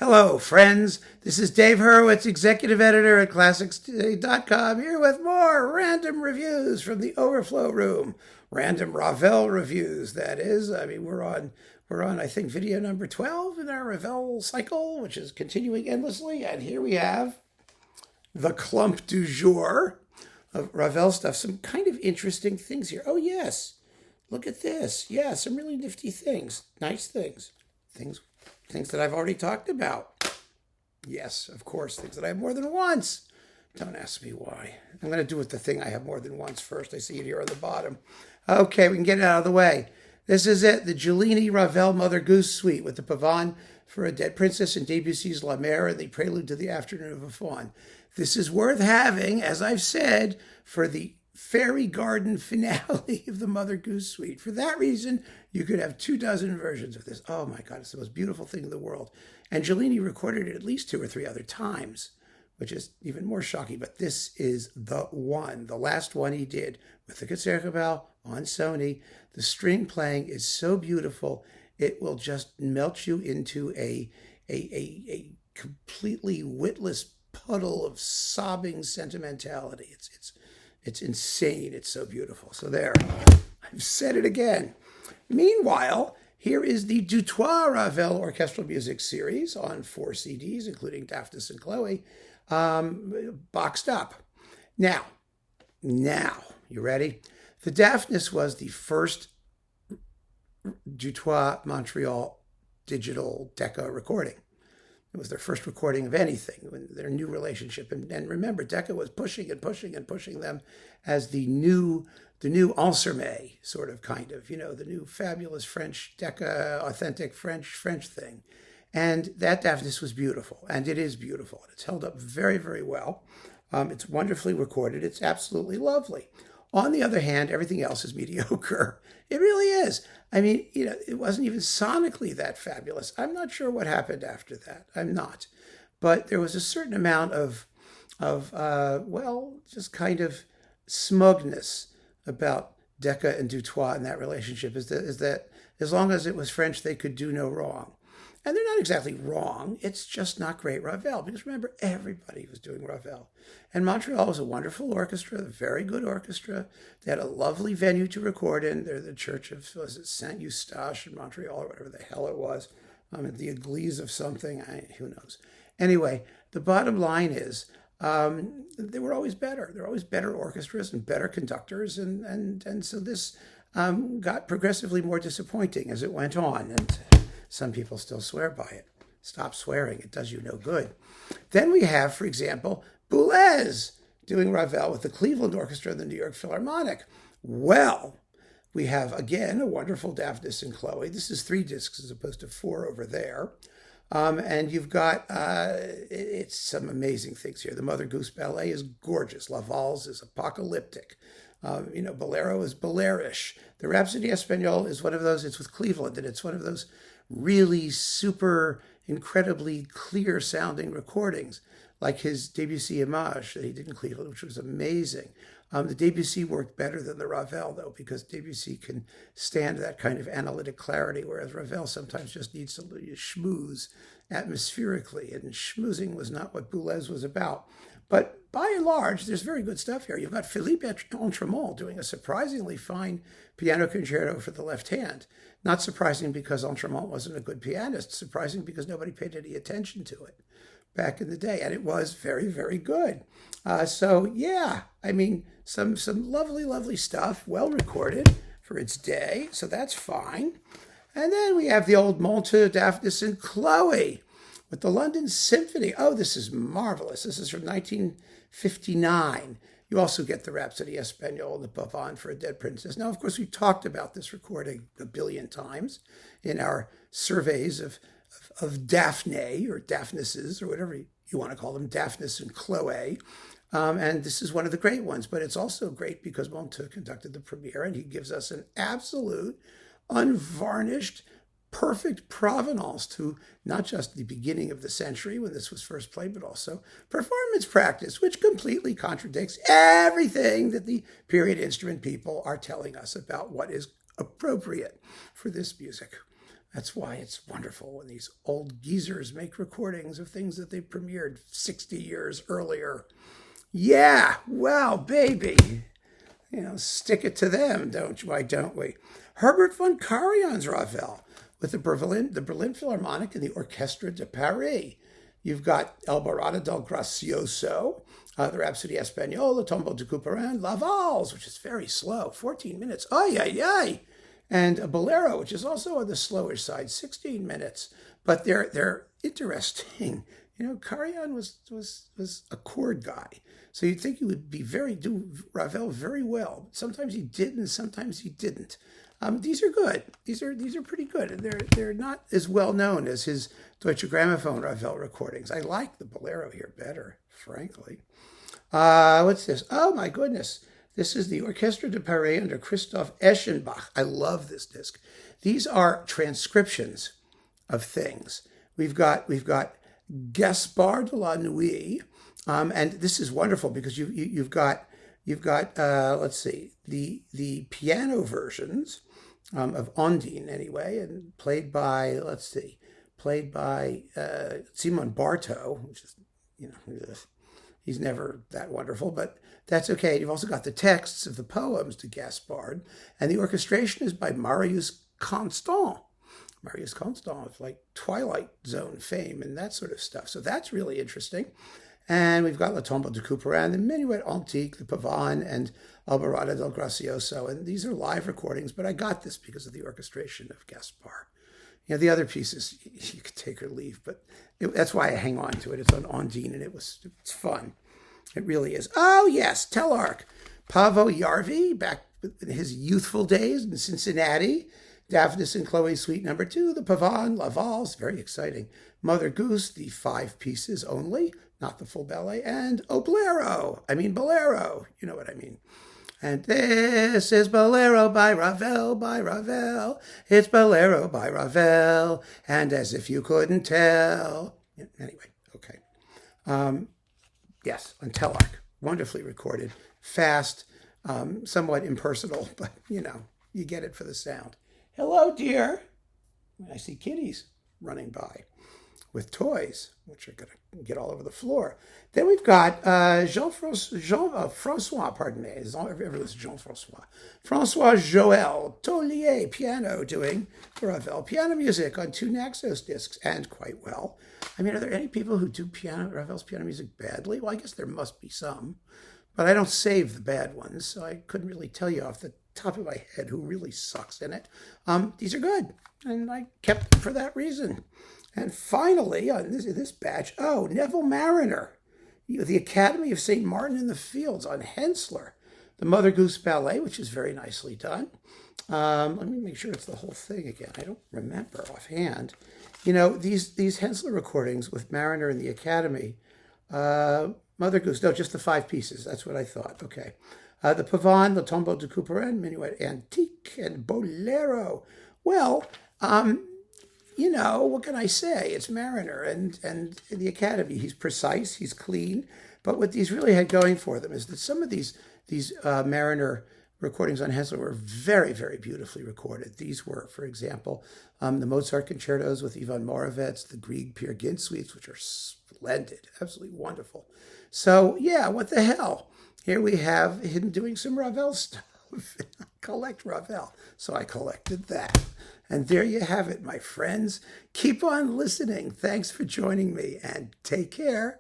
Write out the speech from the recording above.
Hello, friends. This is Dave Hurwitz, executive editor at ClassicsToday.com, here with more random reviews from the Overflow room. Random Ravel reviews, that is. I mean, we're on, I think, video number 12 in our Ravel cycle, which is continuing endlessly. And here we have the clump du jour of Ravel stuff. Some kind of interesting things here. Oh, yes. Look at this. Yeah, some really nifty things. Nice things. Things that I've already talked about. Yes, of course, things that I have more than once. Don't ask me why. I'm going to do with the thing I have more than once first. I see it here on the bottom. Okay, we can get it out of the way. This is it, the Giulini Ravel Mother Goose Suite with the Pavane for a Dead Princess and Debussy's La Mer and the Prelude to the Afternoon of a Faun. This is worth having, as I've said, for the Fairy Garden finale of the Mother Goose Suite. For that reason, you could have 24 versions of this. Oh my God, it's the most beautiful thing in the world. And Giulini recorded it at least 2 or 3 other times, which is even more shocking. But this is the one, the last one he did with the Concertgebouw on Sony. The string playing is so beautiful, it will just melt you into a completely witless puddle of sobbing sentimentality. It's insane. It's so beautiful. So there, I've said it again. Meanwhile, here is the Du Trois Ravel Orchestral Music Series on 4 CDs, including Daphnis and Chloe, boxed up. Now, you ready? The Daphnis was the first Du Trois Montreal digital Decca recording. It was their first recording of anything, their new relationship. And remember, Decca was pushing them as the new Ansermet, sort of, kind of, the new fabulous French Decca, authentic French thing. And that Daphnis was beautiful, and it is beautiful. It's held up very, very well. It's wonderfully recorded. It's absolutely lovely. On the other hand, everything else is mediocre. It really is. I mean, it wasn't even sonically that fabulous. I'm not sure what happened after that. I'm not. But there was a certain amount of just kind of smugness about Decca and Du Trois in that relationship, is that as long as it was French, they could do no wrong. And they're not exactly wrong. It's just not great Ravel. Because remember, everybody was doing Ravel. And Montreal was a wonderful orchestra, a very good orchestra. They had a lovely venue to record in. They're the church of, was it Saint Eustache in Montreal, or whatever the hell it was. The Église of something, who knows. Anyway, the bottom line is, they were always better. There were always better orchestras and better conductors. And so this got progressively more disappointing as it went on. And some people still swear by it. Stop swearing. It does you no good. Then we have, for example, Boulez doing Ravel with the Cleveland Orchestra and the New York Philharmonic. Well, we have, again, a wonderful Daphnis and Chloe. This is 3 discs as opposed to 4 over there. And you've got, it's some amazing things here. The Mother Goose Ballet is gorgeous. La Valse is apocalyptic. Bolero is Bolerish. The Rhapsody Espagnole is one of those, it's with Cleveland, and it's one of those really super, incredibly clear sounding recordings, like his Debussy Image that he did in Cleveland, which was amazing. The Debussy worked better than the Ravel, though, because Debussy can stand that kind of analytic clarity, whereas Ravel sometimes just needs to schmooze atmospherically, and schmoozing was not what Boulez was about. But by and large, there's very good stuff here. You've got Philippe Entremont doing a surprisingly fine piano concerto for the left hand. Not surprising because Entremont wasn't a good pianist. Surprising because nobody paid any attention to it back in the day. And it was very, very good. So, yeah, I mean, some lovely, lovely stuff. Well recorded for its day. So that's fine. And then we have the old Monte, Daphnis, and Chloe with the London Symphony. Oh, this is marvelous. This is from 1959. You also get the Rhapsody Espagnole and the Pavane for a Dead Princess. Now, of course, we've talked about this recording a billion times in our surveys of Daphne, or Daphnises, or whatever you want to call them, Daphnis and Chloe. And this is one of the great ones. But it's also great because Monte conducted the premiere, and he gives us an absolute, unvarnished, perfect provenance to not just the beginning of the century when this was first played, but also performance practice, which completely contradicts everything that the period instrument people are telling us about what is appropriate for this music. That's why it's wonderful when these old geezers make recordings of things that they premiered 60 years earlier. Yeah, well, baby. Stick it to them, don't you? Why don't we? Herbert von Karajan's Ravel with the Berlin Philharmonic and the Orchestre de Paris. You've got El Barada del Gracioso, the Rhapsody Espagnole, the Tombeau de Couperin, La Valse, which is very slow, 14 minutes. Ay, ay, ay. And a Bolero, which is also on the slower side, 16 minutes. But they're interesting. Karajan was a chord guy. So you'd think he would do Ravel very well. Sometimes he did, and sometimes he didn't. These are good. These are pretty good, and they're not as well known as his Deutsche Grammophon Ravel recordings. I like the Bolero here better, frankly. What's this? Oh my goodness! This is the Orchestre de Paris under Christoph Eschenbach. I love this disc. These are transcriptions of things. We've got Gaspard de la Nuit. And this is wonderful because you've got let's see, the piano versions of Ondine anyway, and played by Simon Bartow, which is he's never that wonderful, but that's okay. You've also got the texts of the poems to Gaspard, and the orchestration is by Marius Constant. Marius Constant of like Twilight Zone fame and that sort of stuff. So that's really interesting. And we've got La Tombeau de Couperin, the Minuet Antique, the Pavane, and Albarada del Gracioso. And these are live recordings, but I got this because of the orchestration of Gaspar. The other pieces, you could take or leave, but that's why I hang on to it. It's on Ondine, and it's fun. It really is. Oh, yes, Telarc. Paavo Järvi, back in his youthful days in Cincinnati. Daphnis and Chloe Suite No. 2, the Pavane, La Valse, very exciting. Mother Goose, the 5 pieces only, not the full ballet, and Bolero, you know what I mean. And this is Bolero by Ravel. It's Bolero by Ravel, and as if you couldn't tell. Anyway, okay. Yes, on Telarc, wonderfully recorded, fast, somewhat impersonal, but you get it for the sound. Hello, dear. I see kitties running by with toys, which are going to get all over the floor. Then we've got François, pardon me. Everyone's Jean-François. François Joël Tollier, piano, doing Ravel piano music on 2 Naxos discs, and quite well. Are there any people who do Ravel's piano music badly? Well, I guess there must be some, but I don't save the bad ones, so I couldn't really tell you off the top of my head who really sucks in it. These are good, and I kept them for that reason. And finally, on this batch, Neville Mariner, the Academy of St. Martin in the Fields on Hensler, the Mother Goose Ballet, which is very nicely done. Let me make sure it's the whole thing again. I don't remember offhand. These Hensler recordings with Mariner and the Academy, Mother Goose, no, just the 5 pieces. That's what I thought. Okay. The Pavane, the Tombeau de Couperin, Minuet Antique, and Bolero. Well, what can I say? It's Mariner and the Academy. He's precise, he's clean. But what these really had going for them is that some of these Mariner recordings on Hensler were very, very beautifully recorded. These were, for example, the Mozart concertos with Ivan Moravec, the Grieg Peer Gynt suites, which are splendid, absolutely wonderful. So, yeah, what the hell? Here we have him doing some Ravel stuff. Collect Ravel. So I collected that. And there you have it, my friends. Keep on listening. Thanks for joining me, and take care.